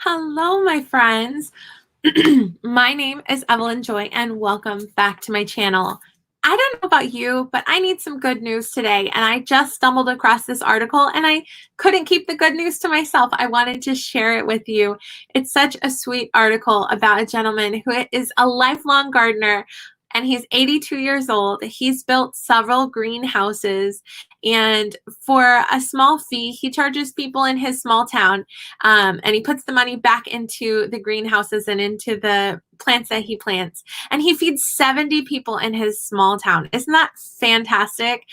Hello, my friends. My name is Evelyn Joy, and welcome back to my channel. I don't know about you, but I need some good news today, and I just stumbled across this article, and I couldn't keep the good news to myself. I wanted to share it with you. It's such a sweet article about a gentleman who is a lifelong gardener, and he's 82 years old. He's built several greenhouses, and for a small fee, he charges people in his small town, and he puts the money back into the greenhouses and into the plants that he plants. And he feeds 70 people in his small town. Isn't that fantastic?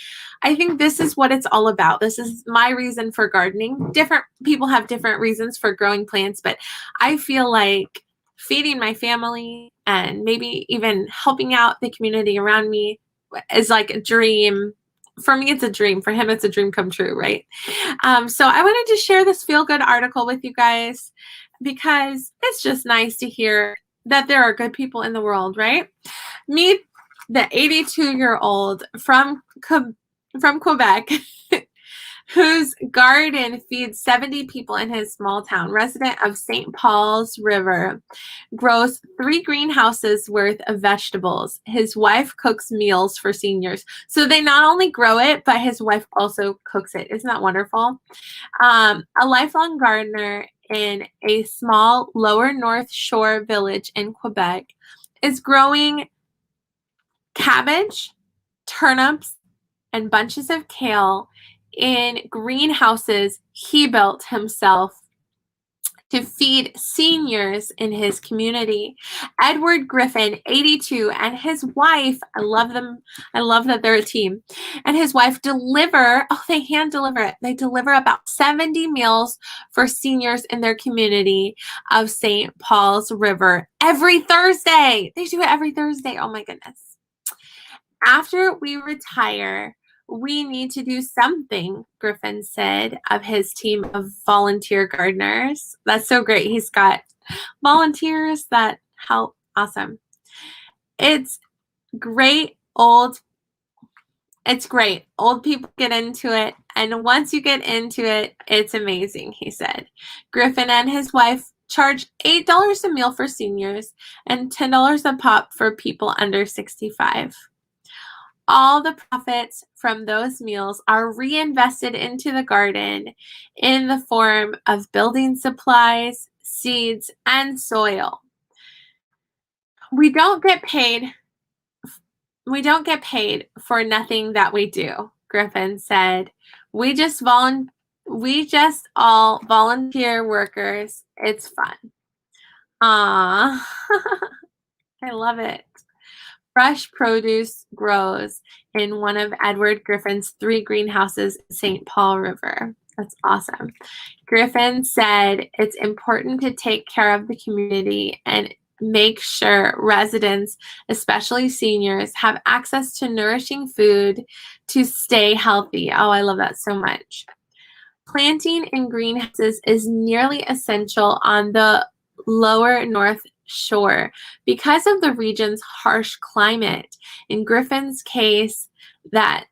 I think this is what it's all about. This is my reason for gardening. Different people have different reasons for growing plants, but I feel like feeding my family and maybe even helping out the community around me is like a dream. For me, it's a dream. For him, it's a dream come true, right? So I wanted to share this feel-good article with you guys because it's just nice to hear that there are good people in the world, right? Meet the 82-year-old from Quebec whose garden feeds 70 people in his small town, resident of St. Paul's River, grows 3 greenhouses worth of vegetables. His wife cooks meals for seniors. So they not only grow it, but his wife also cooks it. Isn't that wonderful? A lifelong gardener in a small lower North Shore village in Quebec is growing cabbage, turnips, and bunches of kale in greenhouses he built himself to feed seniors in his community. Edward Griffin, 82, and his wife, I love them. I love that they're a team. And his wife they hand deliver it. They deliver about 70 meals for seniors in their community of St. Paul's River every Thursday. They do it every Thursday. Oh my goodness. After we retire, we need to do something, Griffin said of his team of volunteer gardeners. That's so great. He's got volunteers that help. Awesome. It's great. It's great. Old people get into it. And once you get into it, it's amazing, he said. Griffin and his wife charge $8 a meal for seniors and $10 a pop for people under 65. All the profits from those meals are reinvested into the garden in the form of building supplies, seeds, and soil. We don't get paid for nothing that we do, Griffin said. We just all volunteer workers. It's fun. Aww. I love it. Fresh produce grows in one of Edward Griffin's 3 greenhouses in St. Paul River. That's awesome. Griffin said it's important to take care of the community and make sure residents, especially seniors, have access to nourishing food to stay healthy. Oh, I love that so much. Planting in greenhouses is nearly essential on the lower North Shore because of the region's harsh climate. In Griffin's case, that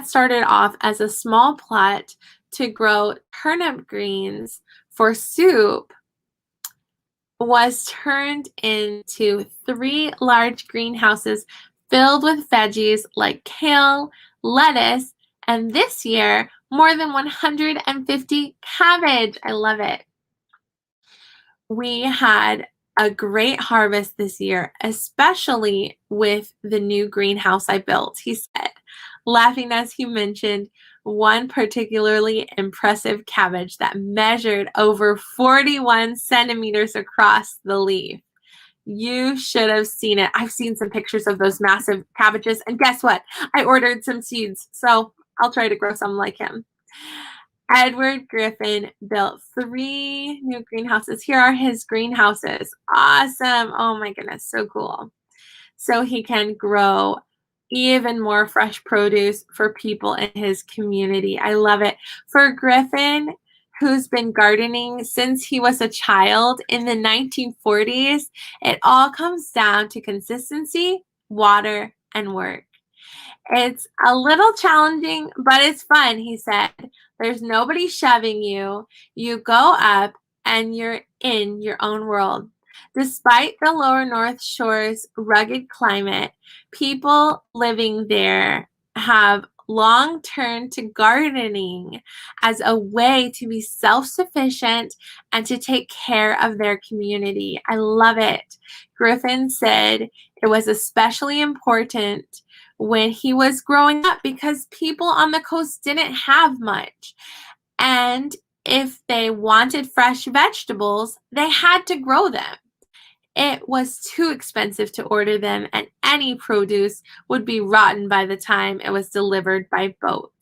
started off as a small plot to grow turnip greens for soup was turned into 3 large greenhouses filled with veggies like kale, lettuce, and this year, more than 150 cabbage. I love it. We had a great harvest this year, especially with the new greenhouse I built, he said, laughing as he mentioned one particularly impressive cabbage that measured over 41 centimeters across the leaf. You should have seen it. I've seen some pictures of those massive cabbages, and guess what? I ordered some seeds, so I'll try to grow some like him. Edward Griffin built 3 new greenhouses. Here are his greenhouses. Awesome. Oh my goodness, so cool. So he can grow even more fresh produce for people in his community. I love it. For Griffin, who's been gardening since he was a child in the 1940s, it all comes down to consistency, water, and work. It's a little challenging, but it's fun, he said. There's nobody shoving you. You go up and you're in your own world. Despite the lower North Shore's rugged climate, people living there have long turned to gardening as a way to be self-sufficient and to take care of their community. I love it. Griffin said it was especially important when he was growing up because people on the coast didn't have much. And if they wanted fresh vegetables, they had to grow them. It was too expensive to order them, and any produce would be rotten by the time it was delivered by boat.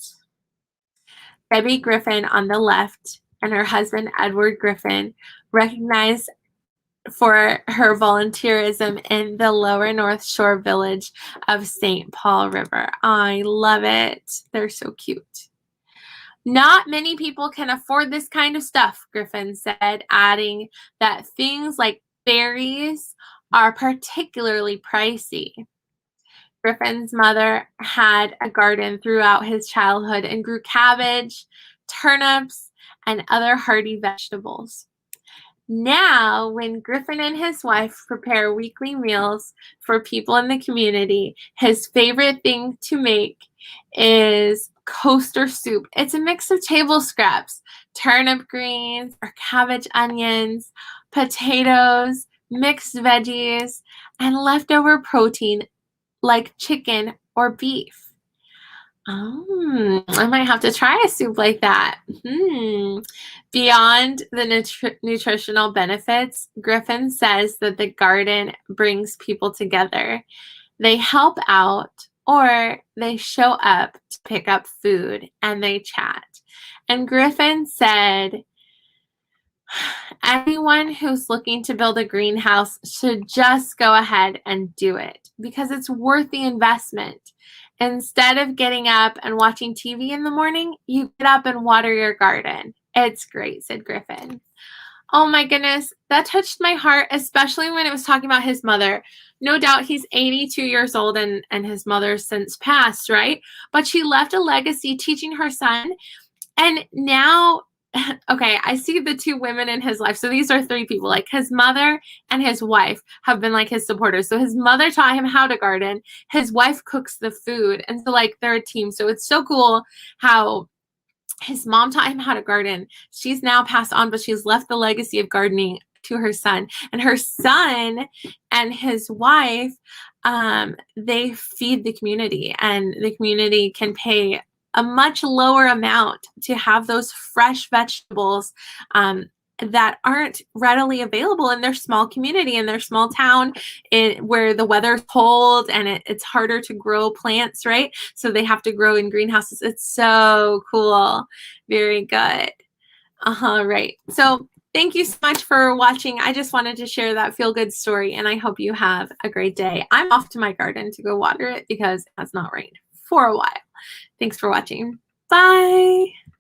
Debbie Griffin on the left and her husband Edward Griffin, recognized for her volunteerism in the lower North Shore village of St. Paul River. I love it. They're so cute. Not many people can afford this kind of stuff, Griffin said, adding that things like berries are particularly pricey. Griffin's mother had a garden throughout his childhood and grew cabbage, turnips, and other hardy vegetables. Now, when Griffin and his wife prepare weekly meals for people in the community, his favorite thing to make is coaster soup. It's a mix of table scraps, turnip greens or cabbage onions, potatoes, mixed veggies, and leftover protein like chicken or beef. I might have to try a soup like that. Beyond the nutritional benefits, Griffin says that the garden brings people together. They help out or they show up to pick up food and they chat. And Griffin said, anyone who's looking to build a greenhouse should just go ahead and do it because it's worth the investment. Instead of getting up and watching TV in the morning, you get up and water your garden. It's great, said Griffin. Oh my goodness, that touched my heart, especially when it was talking about his mother. No doubt he's 82 years old and his mother's since passed, right? But she left a legacy teaching her son. And now, okay, I see the two women in his life. So these are three people, like his mother and his wife have been like his supporters. So his mother taught him how to garden. His wife cooks the food. And so like they're a team. So it's so cool how his mom taught him how to garden. She's now passed on, but she's left the legacy of gardening to her son. And her son and his wife, they feed the community, and the community can pay a much lower amount to have those fresh vegetables that aren't readily available in their small community, in their small town, where the weather's cold and it's harder to grow plants, right? So they have to grow in greenhouses. It's so cool. Very good. Right. So thank you so much for watching. I just wanted to share that feel-good story, and I hope you have a great day. I'm off to my garden to go water it because it has not rained for a while. Thanks for watching. Bye.